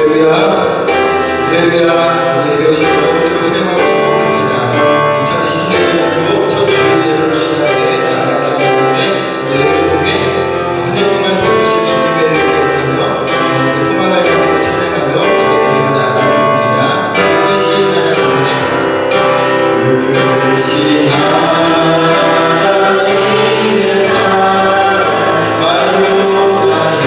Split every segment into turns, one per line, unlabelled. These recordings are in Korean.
할렐루야, 할렐루야. 우리 예배 오신 여러분들을 환영하고 축복합니다. 2020년도 첫 주일 예배 오신 하나님께 나아가게 하시는데 우리 예배를 통해 하나님만 베푸실 주님의 일을 기억하며 주님께 소망을 가지고 찬양하며 예배드림을 나아가겠습니다. 그것이 하나님의 그것이 하나님의 사랑 말로 하여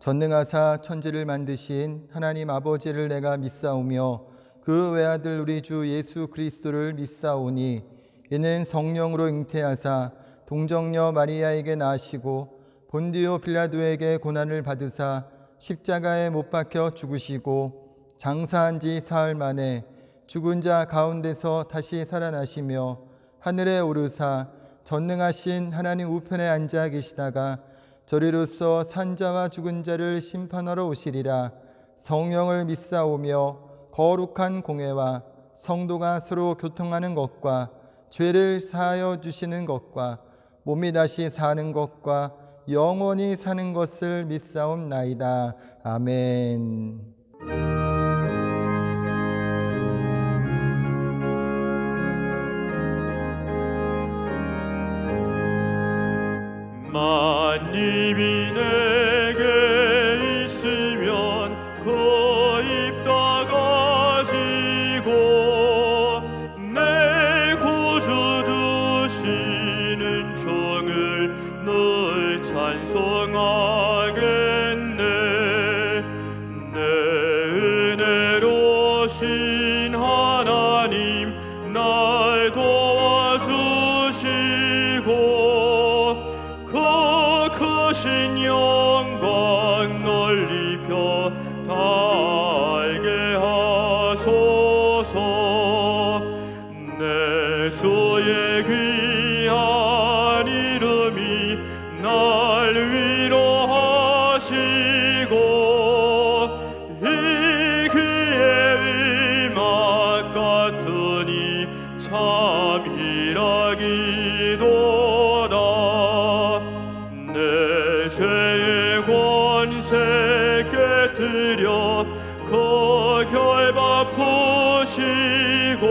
전능하사 천지를 만드신 하나님 아버지를 내가 믿사오며 그 외아들 우리 주 예수 그리스도를 믿사오니 이는 성령으로 잉태하사 동정녀 마리아에게 나시고 본디오 빌라도에게 고난을 받으사 십자가에 못 박혀 죽으시고 장사한 지 사흘 만에 죽은 자 가운데서 다시 살아나시며 하늘에 오르사 전능하신 하나님 우편에 앉아 계시다가 저리로서 산자와 죽은 자를 심판하러 오시리라. 성령을 믿사오며 거룩한 공회와 성도가 서로 교통하는 것과 죄를 사하여 주시는 것과 몸이 다시 사는 것과 영원히 사는 것을 믿사옵나이다. 아멘.
만입이 내게 있으면 그 입 다 가지고 내 구주 되시는 종을 늘 찬송하겠네. 내 은혜로신 하나님 날 도와주시고 그 크신 영광 널리 펴 달게 하소서. 내 주의 귀한 이름이 날 위로하시고 이 귀의 일막 같으니 참이라기도다. 내 죄의 권세 깨뜨려 그 결박 푸시고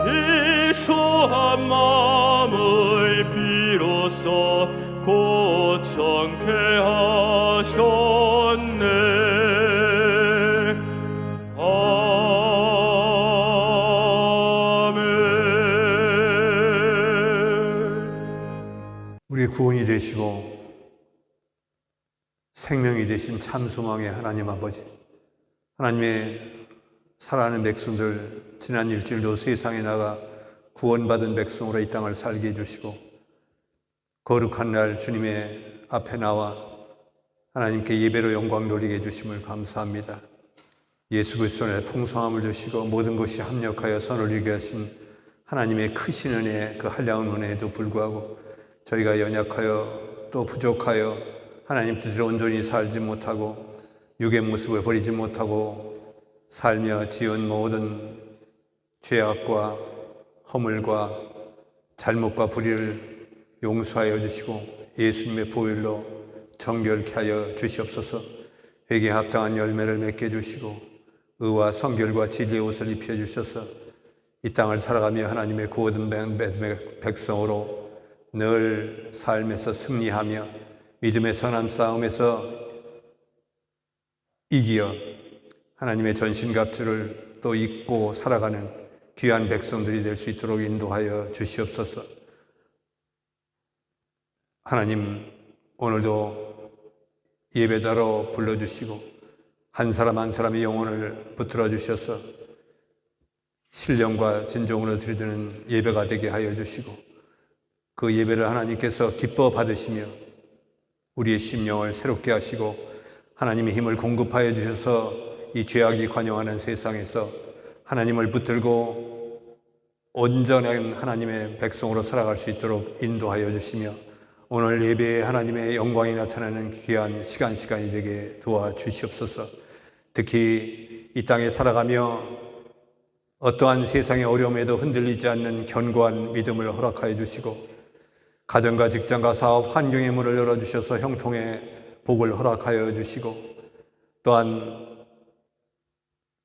이 추한 마음을 비로소 고청케 하셨네.
우리의 구원이 되시고 생명이 되신 참소망의 하나님 아버지, 하나님의 사랑하는 백성들, 지난 일주일도 세상에 나가 구원받은 백성으로 이 땅을 살게 해주시고 거룩한 날 주님의 앞에 나와 하나님께 예배로 영광 돌리게 해주심을 감사합니다. 예수 그리스도의 풍성함을 주시고 모든 것이 합력하여 선을 이루게 하신 하나님의 크신 은혜, 그 한량한 은혜에도 불구하고 저희가 연약하여 또 부족하여 하나님 뜻대로 온전히 살지 못하고 육의 모습을 버리지 못하고 살며 지은 모든 죄악과 허물과 잘못과 불의를 용서하여 주시고 예수님의 보혈로 정결케 하여 주시옵소서. 회개에 합당한 열매를 맺게 해주시고 의와 성결과 진리의 옷을 입혀주셔서 이 땅을 살아가며 하나님의 구원된 백성으로 늘 삶에서 승리하며 믿음의 선한 싸움에서 이기어 하나님의 전신갑주를 또 입고 살아가는 귀한 백성들이 될 수 있도록 인도하여 주시옵소서. 하나님, 오늘도 예배자로 불러주시고 한 사람 한 사람의 영혼을 붙들어 주셔서 신령과 진정으로 드리는 예배가 되게 하여 주시고 그 예배를 하나님께서 기뻐 받으시며 우리의 심령을 새롭게 하시고 하나님의 힘을 공급하여 주셔서 이 죄악이 관영하는 세상에서 하나님을 붙들고 온전한 하나님의 백성으로 살아갈 수 있도록 인도하여 주시며 오늘 예배에 하나님의 영광이 나타나는 귀한 시간이 되게 도와주시옵소서. 특히 이 땅에 살아가며 어떠한 세상의 어려움에도 흔들리지 않는 견고한 믿음을 허락하여 주시고 가정과 직장과 사업 환경의 문을 열어주셔서 형통의 복을 허락하여 주시고 또한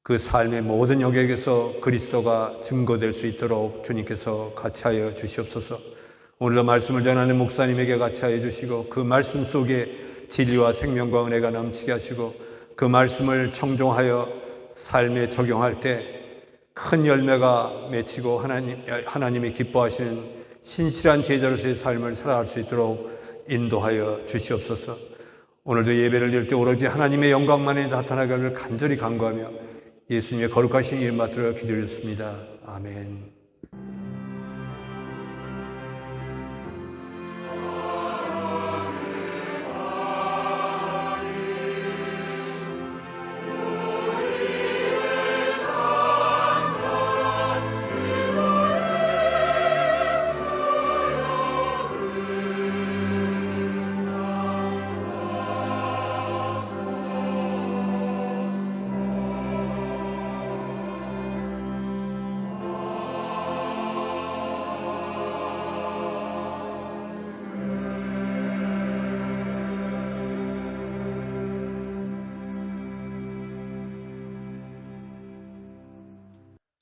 그 삶의 모든 영역에서 그리스도가 증거될 수 있도록 주님께서 같이하여 주시옵소서. 오늘도 말씀을 전하는 목사님에게 같이하여 주시고 그 말씀 속에 진리와 생명과 은혜가 넘치게 하시고 그 말씀을 청종하여 삶에 적용할 때 큰 열매가 맺히고 하나님이 기뻐하시는 신실한 제자로서의 삶을 살아갈 수 있도록 인도하여 주시옵소서. 오늘도 예배를 드릴 때 오로지 하나님의 영광만이 나타나기를 간절히 간구하며 예수님의 거룩하신 이름 받들어 기도드렸습니다. 아멘.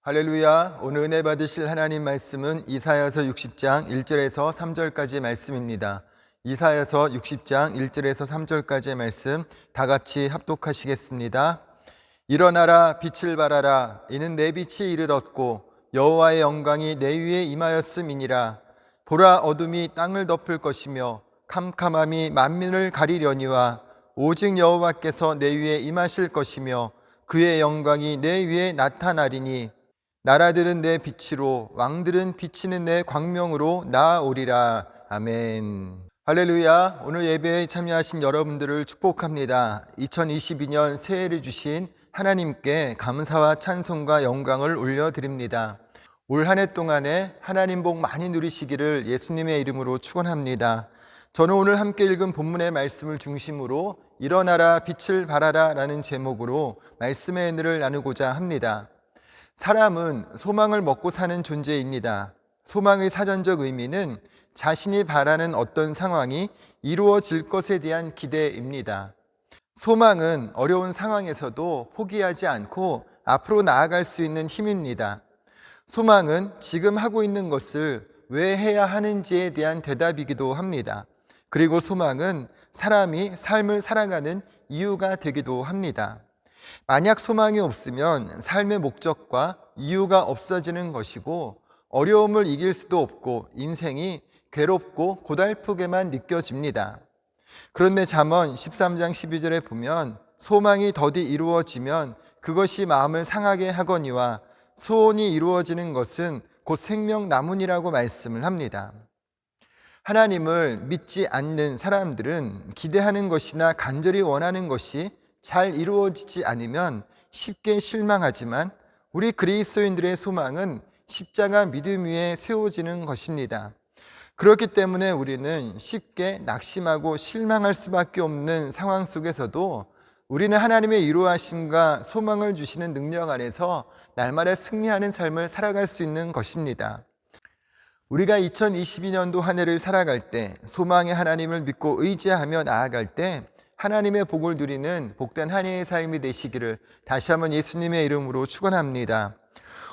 할렐루야. 오늘 은혜 받으실 하나님 말씀은 이사야서 60장 1절에서 3절까지의 말씀입니다. 이사야서 60장 1절에서 3절까지의 말씀 다 같이 합독하시겠습니다. 일어나라, 빛을 발하라. 이는 내 빛이 이르렀고 여호와의 영광이 내 위에 임하였음이니라. 보라, 어둠이 땅을 덮을 것이며 캄캄함이 만민을 가리려니와 오직 여호와께서 내 위에 임하실 것이며 그의 영광이 내 위에 나타나리니 나라들은 내 빛으로 왕들은 비치는 내 광명으로 나아오리라. 아멘. 할렐루야. 오늘 예배에 참여하신 여러분들을 축복합니다. 2022년 새해를 주신 하나님께 감사와 찬송과 영광을 올려드립니다. 올 한 해 동안에 하나님 복 많이 누리시기를 예수님의 이름으로 축원합니다. 저는 오늘 함께 읽은 본문의 말씀을 중심으로 일어나라, 빛을 발하라 라는 제목으로 말씀의 은혜를 나누고자 합니다. 사람은 소망을 먹고 사는 존재입니다. 소망의 사전적 의미는 자신이 바라는 어떤 상황이 이루어질 것에 대한 기대입니다. 소망은 어려운 상황에서도 포기하지 않고 앞으로 나아갈 수 있는 힘입니다. 소망은 지금 하고 있는 것을 왜 해야 하는지에 대한 대답이기도 합니다. 그리고 소망은 사람이 삶을 살아가는 이유가 되기도 합니다. 만약 소망이 없으면 삶의 목적과 이유가 없어지는 것이고 어려움을 이길 수도 없고 인생이 괴롭고 고달프게만 느껴집니다. 그런데 잠언 13장 12절에 보면 소망이 더디 이루어지면 그것이 마음을 상하게 하거니와 소원이 이루어지는 것은 곧 생명나무니라고 말씀을 합니다. 하나님을 믿지 않는 사람들은 기대하는 것이나 간절히 원하는 것이 잘 이루어지지 않으면 쉽게 실망하지만 우리 그리스도인들의 소망은 십자가 믿음 위에 세워지는 것입니다. 그렇기 때문에 우리는 쉽게 낙심하고 실망할 수밖에 없는 상황 속에서도 우리는 하나님의 이루하심과 소망을 주시는 능력 안에서 날마다 승리하는 삶을 살아갈 수 있는 것입니다. 우리가 2022년도 한 해를 살아갈 때 소망의 하나님을 믿고 의지하며 나아갈 때 하나님의 복을 누리는 복된 한 해의 삶이 되시기를 다시 한번 예수님의 이름으로 축원합니다.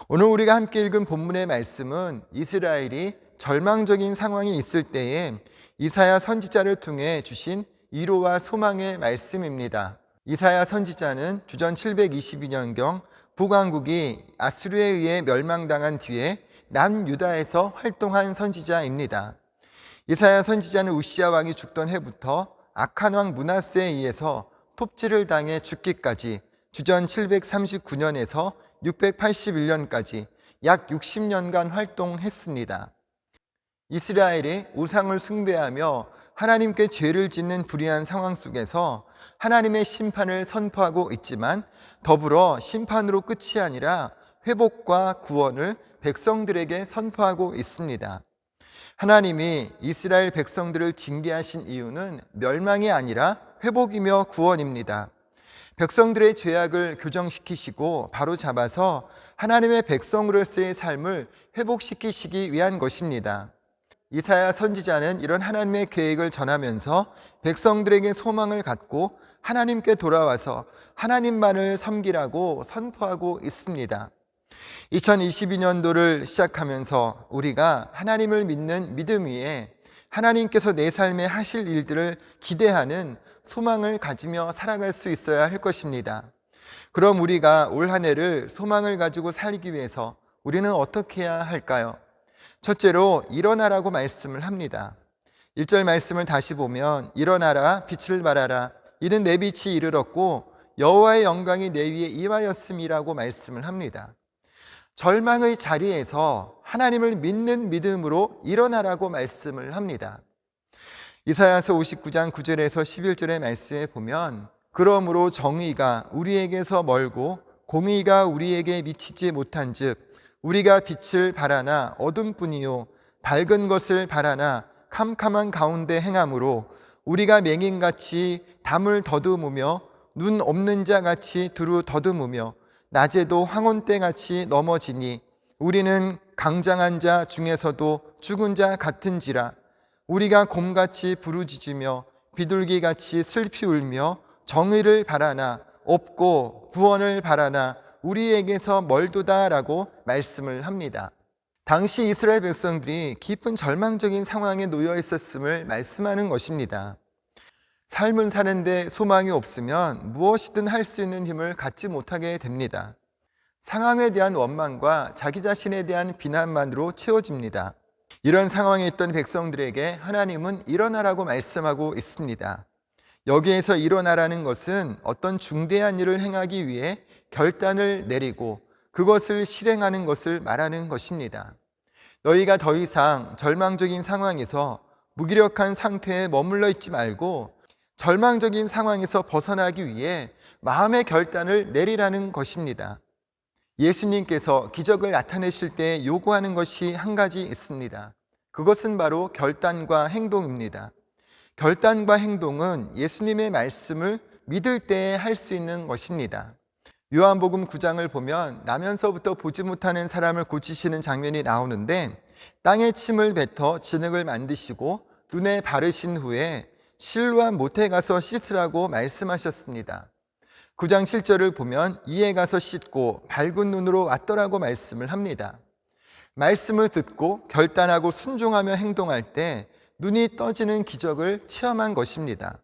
오늘 우리가 함께 읽은 본문의 말씀은 이스라엘이 절망적인 상황이 있을 때에 이사야 선지자를 통해 주신 위로와 소망의 말씀입니다. 이사야 선지자는 주전 722년경 북왕국이 아수르에 의해 멸망당한 뒤에 남유다에서 활동한 선지자입니다. 이사야 선지자는 우시야 왕이 죽던 해부터 악한 왕 므낫세에 의해서 톱질을 당해 죽기까지 주전 739년에서 681년까지 약 60년간 활동했습니다. 이스라엘이 우상을 숭배하며 하나님께 죄를 짓는 불의한 상황 속에서 하나님의 심판을 선포하고 있지만 더불어 심판으로 끝이 아니라 회복과 구원을 백성들에게 선포하고 있습니다. 하나님이 이스라엘 백성들을 징계하신 이유는 멸망이 아니라 회복이며 구원입니다. 백성들의 죄악을 교정시키시고 바로 잡아서 하나님의 백성으로서의 삶을 회복시키시기 위한 것입니다. 이사야 선지자는 이런 하나님의 계획을 전하면서 백성들에게 소망을 갖고 하나님께 돌아와서 하나님만을 섬기라고 선포하고 있습니다. 2022년도를 시작하면서 우리가 하나님을 믿는 믿음 위에 하나님께서 내 삶에 하실 일들을 기대하는 소망을 가지며 살아갈 수 있어야 할 것입니다. 그럼 우리가 올 한 해를 소망을 가지고 살기 위해서 우리는 어떻게 해야 할까요? 첫째로 일어나라고 말씀을 합니다. 1절 말씀을 다시 보면 일어나라, 빛을 발하라. 이는 내 빛이 이르렀고 여호와의 영광이 내 위에 임하였음이라고 말씀을 합니다. 절망의 자리에서 하나님을 믿는 믿음으로 일어나라고 말씀을 합니다. 이사야서 59장 9절에서 11절의 말씀에 보면 그러므로 정의가 우리에게서 멀고 공의가 우리에게 미치지 못한즉 우리가 빛을 바라나 어둠뿐이요 밝은 것을 바라나 캄캄한 가운데 행함으로 우리가 맹인같이 담을 더듬으며 눈 없는 자같이 두루 더듬으며 낮에도 황혼때같이 넘어지니 우리는 강장한 자 중에서도 죽은 자 같은지라. 우리가 곰같이 부르짖으며 비둘기같이 슬피 울며 정의를 바라나 없고 구원을 바라나 우리에게서 멀도다라고 말씀을 합니다. 당시 이스라엘 백성들이 깊은 절망적인 상황에 놓여 있었음을 말씀하는 것입니다. 삶은 사는데 소망이 없으면 무엇이든 할 수 있는 힘을 갖지 못하게 됩니다. 상황에 대한 원망과 자기 자신에 대한 비난만으로 채워집니다. 이런 상황에 있던 백성들에게 하나님은 일어나라고 말씀하고 있습니다. 여기에서 일어나라는 것은 어떤 중대한 일을 행하기 위해 결단을 내리고 그것을 실행하는 것을 말하는 것입니다. 너희가 더 이상 절망적인 상황에서 무기력한 상태에 머물러 있지 말고 절망적인 상황에서 벗어나기 위해 마음의 결단을 내리라는 것입니다. 예수님께서 기적을 나타내실 때 요구하는 것이 한 가지 있습니다. 그것은 바로 결단과 행동입니다. 결단과 행동은 예수님의 말씀을 믿을 때에 할 수 있는 것입니다. 요한복음 9장을 보면 나면서부터 보지 못하는 사람을 고치시는 장면이 나오는데 땅에 침을 뱉어 진흙을 만드시고 눈에 바르신 후에 실로암 못에 가서 씻으라고 말씀하셨습니다. 9장 7절을 보면 이에 가서 씻고 밝은 눈으로 왔더라고 말씀을 합니다. 말씀을 듣고 결단하고 순종하며 행동할 때 눈이 떠지는 기적을 체험한 것입니다.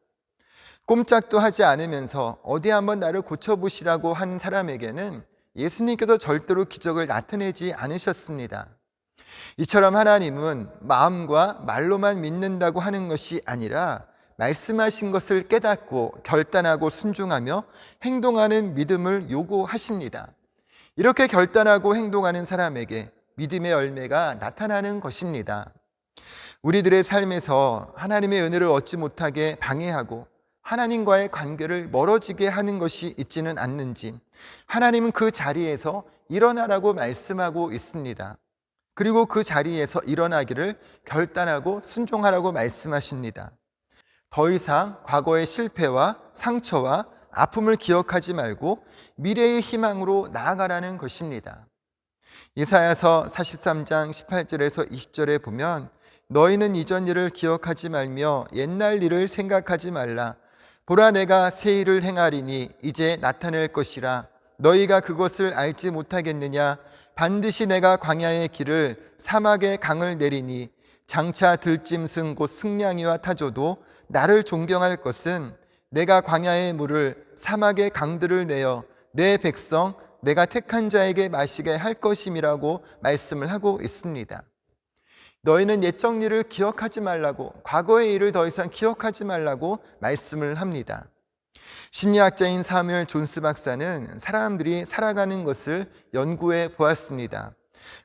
꼼짝도 하지 않으면서 어디 한번 나를 고쳐보시라고 한 사람에게는 예수님께서 절대로 기적을 나타내지 않으셨습니다. 이처럼 하나님은 마음과 말로만 믿는다고 하는 것이 아니라 말씀하신 것을 깨닫고 결단하고 순종하며 행동하는 믿음을 요구하십니다. 이렇게 결단하고 행동하는 사람에게 믿음의 열매가 나타나는 것입니다. 우리들의 삶에서 하나님의 은혜를 얻지 못하게 방해하고 하나님과의 관계를 멀어지게 하는 것이 있지는 않는지 하나님은 그 자리에서 일어나라고 말씀하고 있습니다. 그리고 그 자리에서 일어나기를 결단하고 순종하라고 말씀하십니다. 더 이상 과거의 실패와 상처와 아픔을 기억하지 말고 미래의 희망으로 나아가라는 것입니다. 이사야서 43장 18절에서 20절에 보면 너희는 이전 일을 기억하지 말며 옛날 일을 생각하지 말라. 보라 내가 새 일을 행하리니 이제 나타낼 것이라. 너희가 그것을 알지 못하겠느냐. 반드시 내가 광야의 길을 사막의 강을 내리니 장차 들짐승 곧 승냥이와 타조도 나를 존경할 것은 내가 광야의 물을 사막의 강들을 내어 내 백성 내가 택한 자에게 마시게 할 것임이라고 말씀을 하고 있습니다. 너희는 옛적 일을 기억하지 말라고, 과거의 일을 더 이상 기억하지 말라고 말씀을 합니다. 심리학자인 사뮤엘 존스 박사는 사람들이 살아가는 것을 연구해 보았습니다.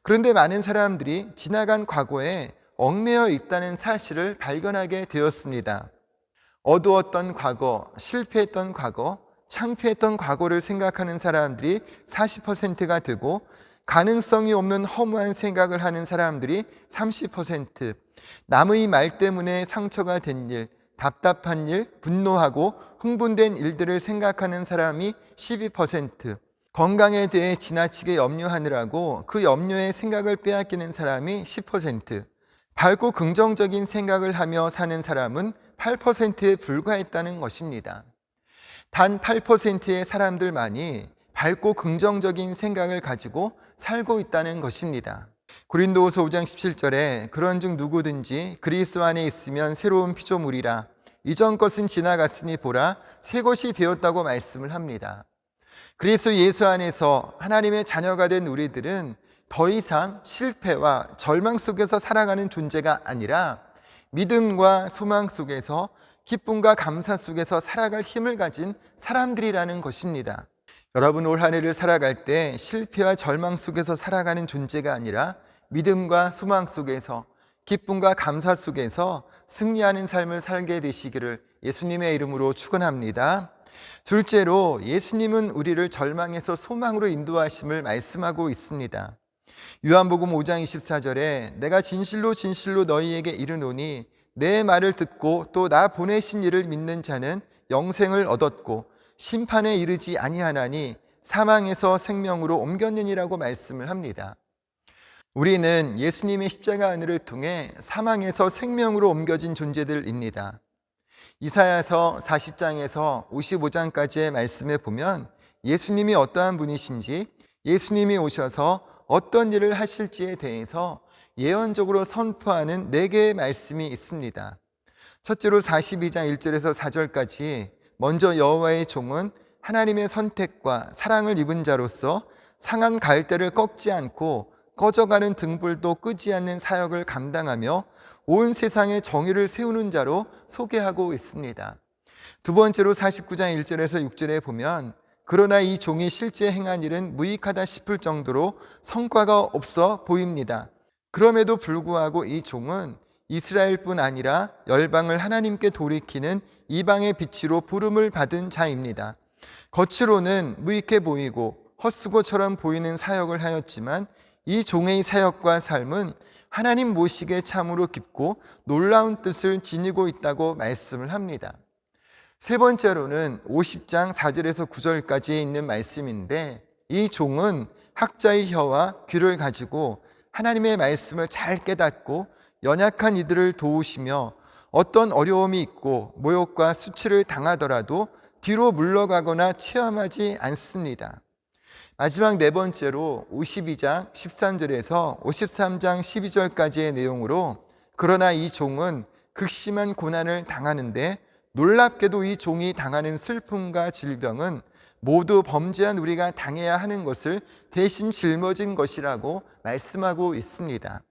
그런데 많은 사람들이 지나간 과거에 얽매여 있다는 사실을 발견하게 되었습니다. 어두웠던 과거, 실패했던 과거, 창피했던 과거를 생각하는 사람들이 40%가 되고 가능성이 없는 허무한 생각을 하는 사람들이 30%, 남의 말 때문에 상처가 된 일, 답답한 일, 분노하고 흥분된 일들을 생각하는 사람이 12%, 건강에 대해 지나치게 염려하느라고 그 염려의 생각을 빼앗기는 사람이 10%, 밝고 긍정적인 생각을 하며 사는 사람은 8%에 불과했다는 것입니다. 단 8%의 사람들만이 밝고 긍정적인 생각을 가지고 살고 있다는 것입니다. 고린도후서 5장 17절에 그런즉 누구든지 그리스도 안에 있으면 새로운 피조물이라. 이전 것은 지나갔으니 보라 새 것이 되었다고 말씀을 합니다. 그리스도 예수 안에서 하나님의 자녀가 된 우리들은 더 이상 실패와 절망 속에서 살아가는 존재가 아니라 믿음과 소망 속에서 기쁨과 감사 속에서 살아갈 힘을 가진 사람들이라는 것입니다. 여러분, 올 한 해를 살아갈 때 실패와 절망 속에서 살아가는 존재가 아니라 믿음과 소망 속에서, 기쁨과 감사 속에서 승리하는 삶을 살게 되시기를 예수님의 이름으로 축원합니다. 둘째로, 예수님은 우리를 절망에서 소망으로 인도하심을 말씀하고 있습니다. 요한복음 5장 24절에 내가 진실로 진실로 너희에게 이르노니 내 말을 듣고 또 나 보내신 이를 믿는 자는 영생을 얻었고 심판에 이르지 아니하나니 사망에서 생명으로 옮겼느니라고 말씀을 합니다. 우리는 예수님의 십자가 은혜를 통해 사망에서 생명으로 옮겨진 존재들입니다. 이사야서 40장에서 55장까지의 말씀에 보면 예수님이 어떠한 분이신지, 예수님이 오셔서 어떤 일을 하실지에 대해서 예언적으로 선포하는 4개의 말씀이 있습니다. 첫째로 42장 1절에서 4절까지 먼저 여호와의 종은 하나님의 선택과 사랑을 입은 자로서 상한 갈대를 꺾지 않고 꺼져가는 등불도 끄지 않는 사역을 감당하며 온 세상에 정의를 세우는 자로 소개하고 있습니다. 두 번째로 49장 1절에서 6절에 보면 그러나 이 종이 실제 행한 일은 무익하다 싶을 정도로 성과가 없어 보입니다. 그럼에도 불구하고 이 종은 이스라엘뿐 아니라 열방을 하나님께 돌이키는 이방의 빛으로 부름을 받은 자입니다. 겉으로는 무익해 보이고 헛수고처럼 보이는 사역을 하였지만 이 종의 사역과 삶은 하나님 모시기에 참으로 깊고 놀라운 뜻을 지니고 있다고 말씀을 합니다. 세 번째로는 50장 4절에서 9절까지에 있는 말씀인데 이 종은 학자의 혀와 귀를 가지고 하나님의 말씀을 잘 깨닫고 연약한 이들을 도우시며 어떤 어려움이 있고 모욕과 수치를 당하더라도 뒤로 물러가거나 체험하지 않습니다. 마지막 네 번째로 52장 13절에서 53장 12절까지의 내용으로 그러나 이 종은 극심한 고난을 당하는데 놀랍게도 이 종이 당하는 슬픔과 질병은 모두 범죄한 우리가 당해야 하는 것을 대신 짊어진 것이라고 말씀하고 있습니다.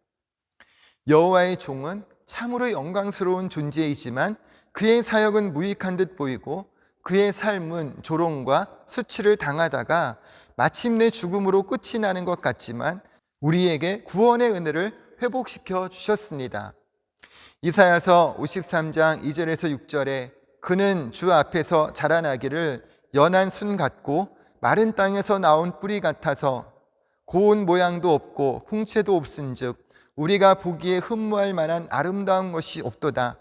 여호와의 종은 참으로 영광스러운 존재이지만 그의 사역은 무익한 듯 보이고 그의 삶은 조롱과 수치를 당하다가 마침내 죽음으로 끝이 나는 것 같지만 우리에게 구원의 은혜를 회복시켜 주셨습니다. 이사야서 53장 2절에서 6절에 그는 주 앞에서 자라나기를 연한 순 같고 마른 땅에서 나온 뿌리 같아서 고운 모양도 없고 홍채도 없은즉 우리가 보기에 흠모할 만한 아름다운 것이 없도다.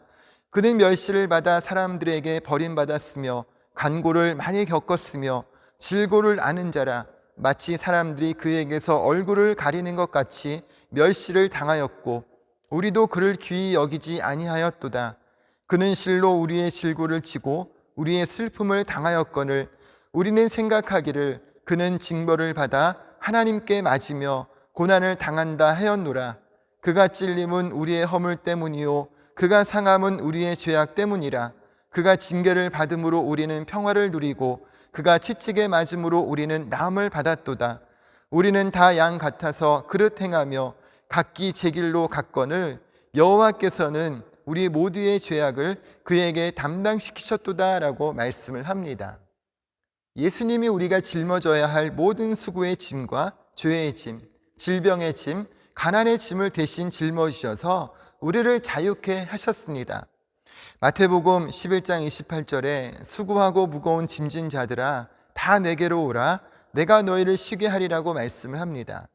그는 멸시를 받아 사람들에게 버림받았으며 간고를 많이 겪었으며 질고를 아는 자라. 마치 사람들이 그에게서 얼굴을 가리는 것 같이 멸시를 당하였고 우리도 그를 귀히 여기지 아니하였도다. 그는 실로 우리의 질고를 지고 우리의 슬픔을 당하였거늘 우리는 생각하기를 그는 징벌을 받아 하나님께 맞으며 고난을 당한다 하였노라. 그가 찔림은 우리의 허물 때문이요 그가 상함은 우리의 죄악 때문이라. 그가 징계를 받음으로 우리는 평화를 누리고 그가 채찍에 맞음으로 우리는 나음을 받았도다. 우리는 다 양 같아서 그릇 행하며 각기 제 길로 갔거늘 여호와께서는 우리 모두의 죄악을 그에게 담당시키셨도다 라고 말씀을 합니다. 예수님이 우리가 짊어져야 할 모든 수고의 짐과 죄의 짐, 질병의 짐, 가난의 짐을 대신 짊어지셔서 우리를 자유케 하셨습니다. 마태복음 11장 28절에 수고하고 무거운 짐진 자들아 다 내게로 오라 내가 너희를 쉬게 하리라고 말씀을 합니다.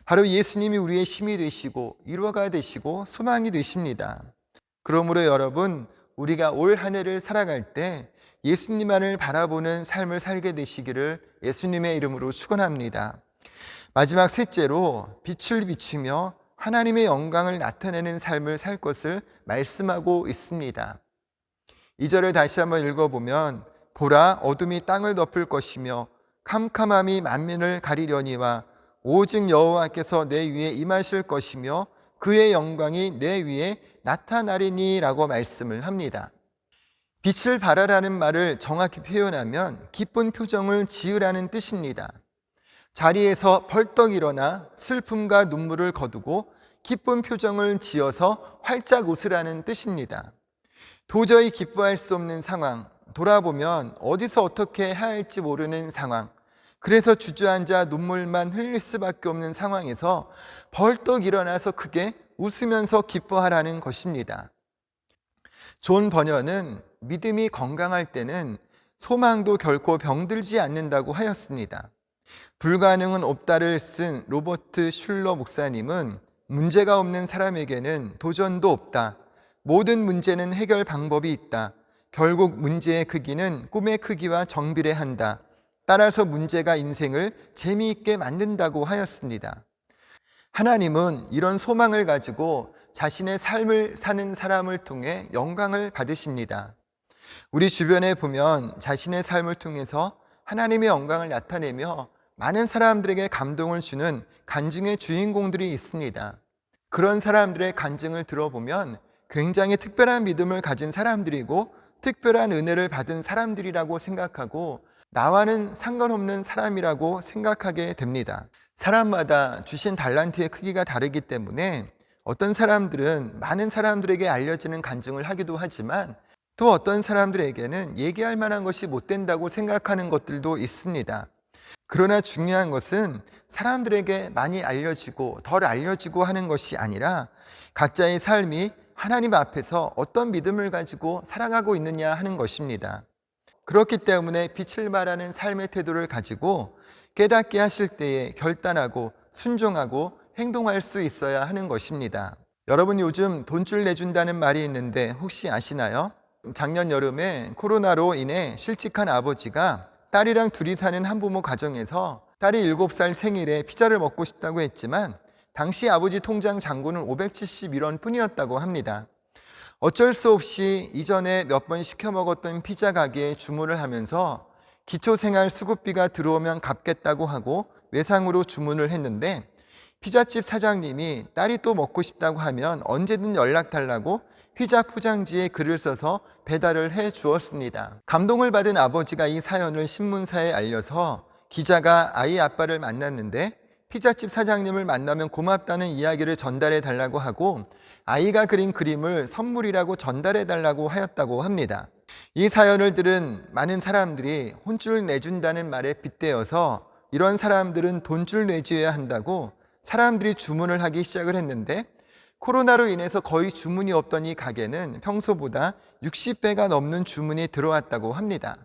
바로 예수님이 우리의 힘이 되시고 위로가 되시고 소망이 되십니다. 그러므로 여러분, 우리가 올 한 해를 살아갈 때 예수님만을 바라보는 삶을 살게 되시기를 예수님의 이름으로 축원합니다. 마지막 셋째로 빛을 비추며 하나님의 영광을 나타내는 삶을 살 것을 말씀하고 있습니다. 2절을 다시 한번 읽어보면 보라 어둠이 땅을 덮을 것이며 캄캄함이 만민을 가리려니와 오직 여호와께서 내 위에 임하실 것이며 그의 영광이 내 위에 나타나리니 라고 말씀을 합니다. 빛을 발하라는 말을 정확히 표현하면 기쁜 표정을 지으라는 뜻입니다. 자리에서 벌떡 일어나 슬픔과 눈물을 거두고 기쁜 표정을 지어서 활짝 웃으라는 뜻입니다. 도저히 기뻐할 수 없는 상황, 돌아보면 어디서 어떻게 해야 할지 모르는 상황, 그래서 주저앉아 눈물만 흘릴 수밖에 없는 상황에서 벌떡 일어나서 크게 웃으면서 기뻐하라는 것입니다. 존 버녀는 믿음이 건강할 때는 소망도 결코 병들지 않는다고 하였습니다. 불가능은 없다를 쓴 로버트 슐러 목사님은 문제가 없는 사람에게는 도전도 없다. 모든 문제는 해결 방법이 있다. 결국 문제의 크기는 꿈의 크기와 정비례한다. 따라서 문제가 인생을 재미있게 만든다고 하였습니다. 하나님은 이런 소망을 가지고 자신의 삶을 사는 사람을 통해 영광을 받으십니다. 우리 주변에 보면 자신의 삶을 통해서 하나님의 영광을 나타내며 많은 사람들에게 감동을 주는 간증의 주인공들이 있습니다. 그런 사람들의 간증을 들어보면 굉장히 특별한 믿음을 가진 사람들이고 특별한 은혜를 받은 사람들이라고 생각하고 나와는 상관없는 사람이라고 생각하게 됩니다. 사람마다 주신 달란트의 크기가 다르기 때문에 어떤 사람들은 많은 사람들에게 알려지는 간증을 하기도 하지만 또 어떤 사람들에게는 얘기할 만한 것이 못 된다고 생각하는 것들도 있습니다. 그러나 중요한 것은 사람들에게 많이 알려지고 덜 알려지고 하는 것이 아니라 각자의 삶이 하나님 앞에서 어떤 믿음을 가지고 살아가고 있느냐 하는 것입니다. 그렇기 때문에 빛을 발하는 삶의 태도를 가지고 깨닫게 하실 때에 결단하고 순종하고 행동할 수 있어야 하는 것입니다. 여러분, 요즘 돈줄 내준다는 말이 있는데 혹시 아시나요? 작년 여름에 코로나로 인해 실직한 아버지가 딸이랑 둘이 사는 한부모 가정에서 딸이 7살 생일에 피자를 먹고 싶다고 했지만 당시 아버지 통장 잔고는 571원 뿐이었다고 합니다. 어쩔 수 없이 이전에 몇 번 시켜 먹었던 피자 가게에 주문을 하면서 기초생활 수급비가 들어오면 갚겠다고 하고 외상으로 주문을 했는데 피자집 사장님이 딸이 또 먹고 싶다고 하면 언제든 연락 달라고 피자 포장지에 글을 써서 배달을 해 주었습니다. 감동을 받은 아버지가 이 사연을 신문사에 알려서 기자가 아이 아빠를 만났는데 피자집 사장님을 만나면 고맙다는 이야기를 전달해 달라고 하고 아이가 그린 그림을 선물이라고 전달해 달라고 하였다고 합니다. 이 사연을 들은 많은 사람들이 혼줄 내준다는 말에 빗대어서 이런 사람들은 돈줄 내줘야 한다고 사람들이 주문을 하기 시작을 했는데 코로나로 인해서 거의 주문이 없던 이 가게는 평소보다 60배가 넘는 주문이 들어왔다고 합니다.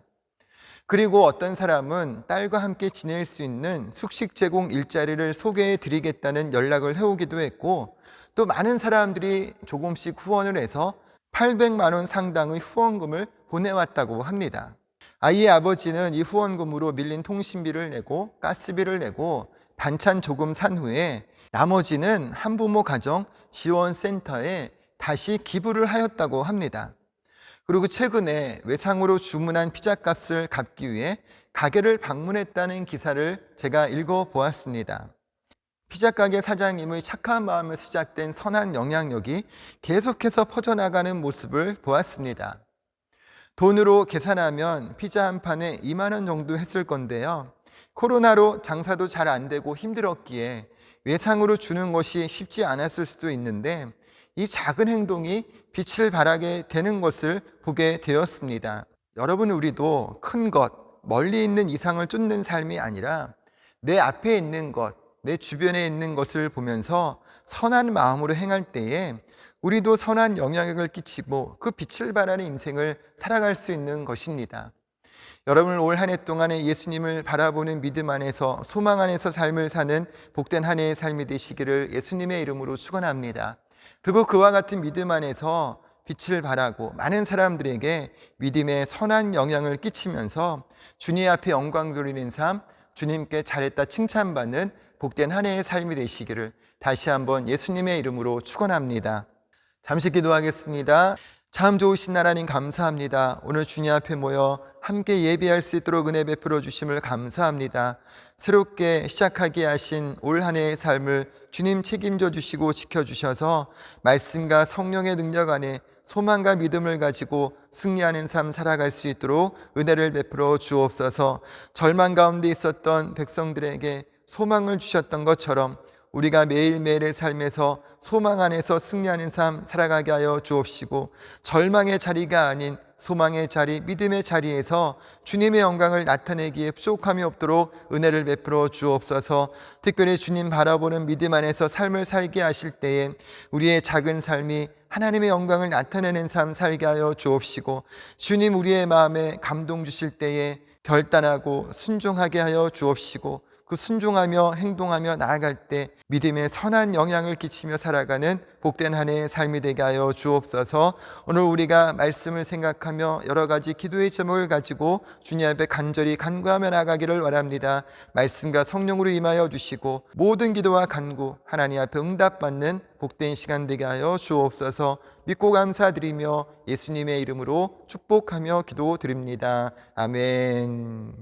그리고 어떤 사람은 딸과 함께 지낼 수 있는 숙식 제공 일자리를 소개해 드리겠다는 연락을 해오기도 했고 또 많은 사람들이 조금씩 후원을 해서 800만 원 상당의 후원금을 보내왔다고 합니다. 아이의 아버지는 이 후원금으로 밀린 통신비를 내고 가스비를 내고 반찬 조금 산 후에 나머지는 한부모 가정 지원센터에 다시 기부를 하였다고 합니다. 그리고 최근에 외상으로 주문한 피자값을 갚기 위해 가게를 방문했다는 기사를 제가 읽어보았습니다. 피자가게 사장님의 착한 마음에 시작된 선한 영향력이 계속해서 퍼져나가는 모습을 보았습니다. 돈으로 계산하면 피자 한 판에 2만 원 정도 했을 건데요. 코로나로 장사도 잘 안 되고 힘들었기에 외상으로 주는 것이 쉽지 않았을 수도 있는데 이 작은 행동이 빛을 발하게 되는 것을 보게 되었습니다. 여러분, 우리도 큰 것, 멀리 있는 이상을 쫓는 삶이 아니라 내 앞에 있는 것, 내 주변에 있는 것을 보면서 선한 마음으로 행할 때에 우리도 선한 영향력을 끼치고 그 빛을 발하는 인생을 살아갈 수 있는 것입니다. 여러분, 올 한 해 동안에 예수님을 바라보는 믿음 안에서 소망 안에서 삶을 사는 복된 한 해의 삶이 되시기를 예수님의 이름으로 축원합니다. 그리고 그와 같은 믿음 안에서 빛을 발하고 많은 사람들에게 믿음의 선한 영향을 끼치면서 주님 앞에 영광 돌리는 삶, 주님께 잘했다 칭찬받는 복된 한 해의 삶이 되시기를 다시 한번 예수님의 이름으로 축원합니다. 잠시 기도하겠습니다. 참 좋으신 하나님 감사합니다. 오늘 주님 앞에 모여 함께 예배할 수 있도록 은혜 베풀어 주심을 감사합니다. 새롭게 시작하게 하신 올 한 해의 삶을 주님 책임져 주시고 지켜주셔서 말씀과 성령의 능력 안에 소망과 믿음을 가지고 승리하는 삶 살아갈 수 있도록 은혜를 베풀어 주옵소서. 절망 가운데 있었던 백성들에게 소망을 주셨던 것처럼 우리가 매일매일의 삶에서 소망 안에서 승리하는 삶 살아가게 하여 주옵시고, 절망의 자리가 아닌 소망의 자리, 믿음의 자리에서 주님의 영광을 나타내기에 부족함이 없도록 은혜를 베풀어 주옵소서. 특별히 주님 바라보는 믿음 안에서 삶을 살게 하실 때에 우리의 작은 삶이 하나님의 영광을 나타내는 삶 살게 하여 주옵시고, 주님 우리의 마음에 감동 주실 때에 결단하고 순종하게 하여 주옵시고, 그 순종하며 행동하며 나아갈 때 믿음의 선한 영향을 끼치며 살아가는 복된 한 해의 삶이 되게 하여 주옵소서. 오늘 우리가 말씀을 생각하며 여러 가지 기도의 제목을 가지고 주님 앞에 간절히 간구하며 나가기를 원합니다. 말씀과 성령으로 임하여 주시고 모든 기도와 간구 하나님 앞에 응답받는 복된 시간 되게 하여 주옵소서. 믿고 감사드리며 예수님의 이름으로 축복하며 기도드립니다. 아멘.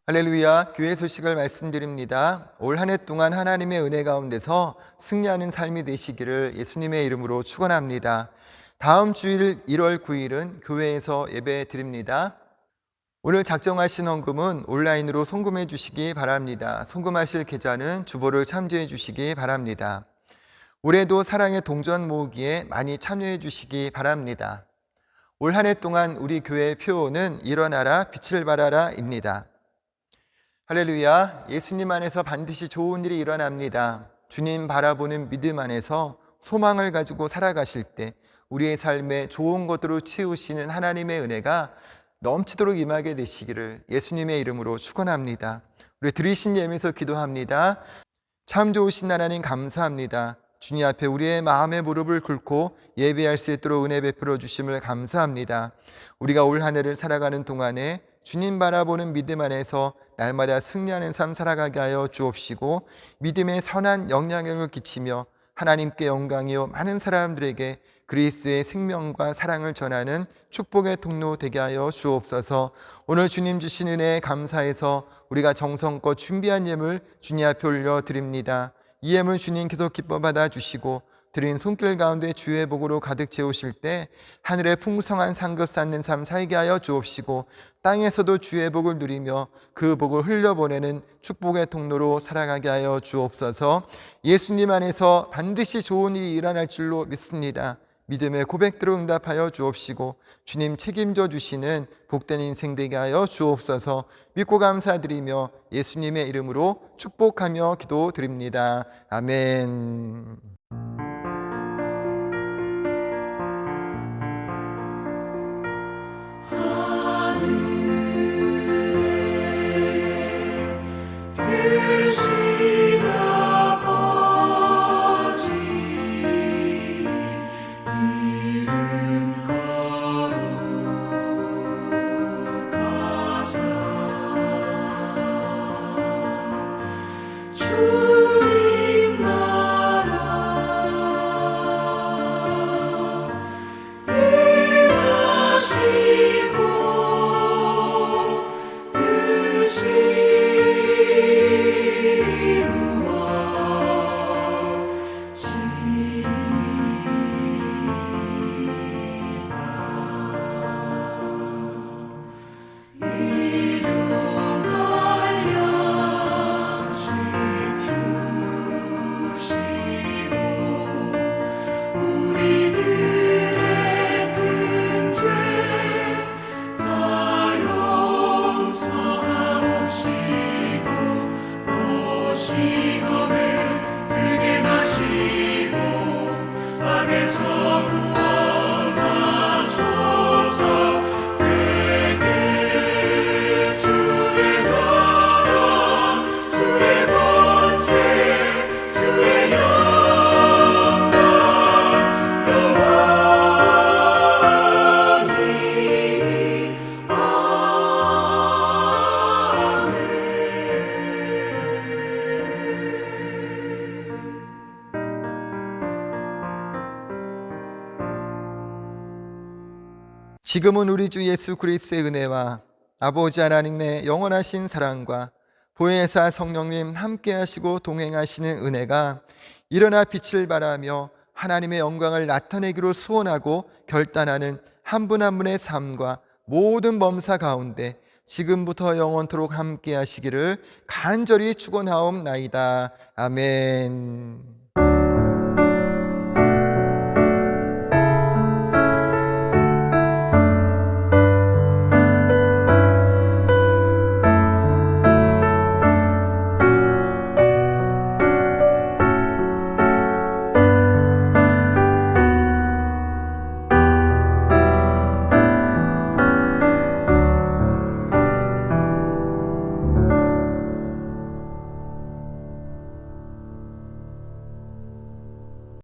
할렐루야. 교회 소식을 말씀드립니다. 올 한 해 동안 하나님의 은혜 가운데서 승리하는 삶이 되시기를 예수님의 이름으로 축원합니다. 다음 주일 1월 9일은 교회에서 예배 드립니다. 오늘 작정하신 헌금은 온라인으로 송금해 주시기 바랍니다. 송금하실 계좌는 주보를 참조해 주시기 바랍니다. 올해도 사랑의 동전 모으기에 많이 참여해 주시기 바랍니다. 올 한 해 동안 우리 교회의 표어는 일어나라 빛을 발하라입니다. 할렐루야. 예수님 안에서 반드시 좋은 일이 일어납니다. 주님 바라보는 믿음 안에서 소망을 가지고 살아가실 때 우리의 삶에 좋은 것으로 채우시는 하나님의 은혜가 넘치도록 임하게 되시기를 예수님의 이름으로 축원합니다. 우리 드리신 예배에서 기도합니다. 참 좋으신 하나님 감사합니다. 주님 앞에 우리의 마음의 무릎을 꿇고 예배할 수 있도록 은혜 베풀어 주심을 감사합니다. 우리가 올 한 해를 살아가는 동안에 주님 바라보는 믿음 안에서 날마다 승리하는 삶 살아가게 하여 주옵시고 믿음의 선한 영향력을 끼치며 하나님께 영광이요 많은 사람들에게 그리스도의 생명과 사랑을 전하는 축복의 통로 되게 하여 주옵소서. 오늘 주님 주신 은혜에 감사해서 우리가 정성껏 준비한 예물 주님 앞에 올려드립니다. 이 예물 주님께서 기뻐 받아주시고 드린 손길 가운데 주의 복으로 가득 채우실 때 하늘의 풍성한 상급 쌓는 삶 살게 하여 주옵시고 땅에서도 주의 복을 누리며 그 복을 흘려보내는 축복의 통로로 살아가게 하여 주옵소서. 예수님 안에서 반드시 좋은 일이 일어날 줄로 믿습니다. 믿음의 고백대로 응답하여 주옵시고 주님 책임져 주시는 복된 인생 되게 하여 주옵소서. 믿고 감사드리며 예수님의 이름으로 축복하며 기도드립니다. 아멘.
주님 나라 일하시고 뜻이
지금은 우리 주 예수 그리스도의 은혜와 아버지 하나님의 영원하신 사랑과 보혜사 성령님 함께 하시고 동행하시는 은혜가 일어나 빛을 발하며 하나님의 영광을 나타내기로 소원하고 결단하는 한 분 한 분의 삶과 모든 범사 가운데 지금부터 영원토록 함께 하시기를 간절히 축원하옵나이다. 아멘.